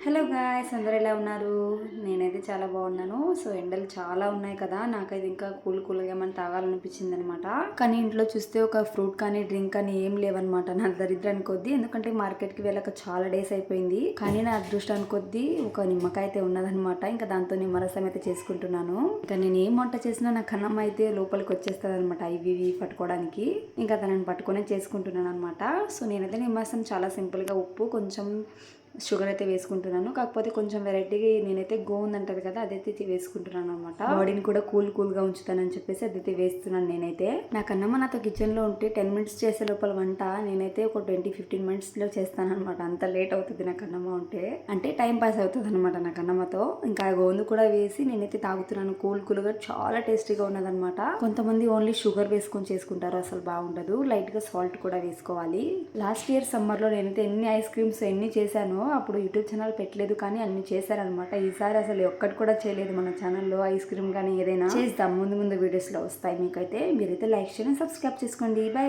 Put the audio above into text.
Hello guys, అందరూ ఎలా ఉన్నారు? నేనైతే చాలా బాగున్నాను. సో ఎండలు చాలా ఉన్నాయి కదా, నాకైతే ఇంకా కూల్గా ఏమైనా తాగాలనిపించింది అనమాట. కానీ ఇంట్లో చూస్తే ఒక ఫ్రూట్ కానీ డ్రింక్ కానీ ఏం లేవన్నమాట. నా దరిద్రానికి కొద్దీ, ఎందుకంటే మార్కెట్కి వెళ్ళక చాలా డేస్ అయిపోయింది. కానీ నా అదృష్టానికి కొద్దీ ఒక నిమ్మకాయ అయితే ఉన్నదనమాట. ఇంకా దాంతో నిమ్మరసం అయితే చేసుకుంటున్నాను. ఇంకా నేను ఏం వంట చేసినా నా కన్నం అయితే లోపలికి వచ్చేస్తుంది అనమాట, ఇవి పట్టుకోవడానికి. ఇంకా తనని పట్టుకునే చేసుకుంటున్నాను అనమాట. సో నేనైతే నిమ్మరసం చాలా సింపుల్గా ఉప్పు కొంచెం షుగర్ అయితే వేసుకుంటున్నాను. కాకపోతే కొంచెం వెరైటీగా నేనైతే గోంద అంటారు కదా, అదైతే వేసుకుంటున్నాను అనమాట. బాడీని కూడా కూల్గా ఉంచుతానని చెప్పేసి అదైతే వేస్తున్నాను. నేనైతే నాకన్నా నాతో కిచెన్లో ఉంటే 10 మినిట్స్ చేసే లోపల వంట నేనైతే ఒక 20-15 మినిట్స్లో చేస్తాను అనమాట. అంత లేట్ అవుతుంది నాకు అన్నమ్మ ఉంటే, అంటే టైం పాస్ అవుతుంది అనమాట నాకు అన్నమ్మతో. ఇంకా గోందు కూడా వేసి నేనైతే తాగుతున్నాను. కూల్గా చాలా టేస్టీగా ఉన్నదనమాట. కొంతమంది ఓన్లీ షుగర్ వేసుకొని చేసుకుంటారు, అసలు బాగుండదు. లైట్గా సాల్ట్ కూడా వేసుకోవాలి. లాస్ట్ ఇయర్ సమ్మర్లో నేనైతే ఎన్ని ఐస్ క్రీమ్స్ ఎన్ని చేశాను. అప్పుడు యూట్యూబ్ ఛానల్ పెట్టలేదు, కానీ అన్ని చేశారనమాట. ఈసారి అసలు ఒక్కటి కూడా చేయలేదు మన ఛానల్లో. ఐస్ క్రీమ్ కానీ ఏదైనా చేద్దాం, ముందు వీడియోస్లో వస్తాయి మీకైతే. మీరైతే లైక్ చేయండి, సబ్స్క్రైబ్ చేసుకోండి. బై.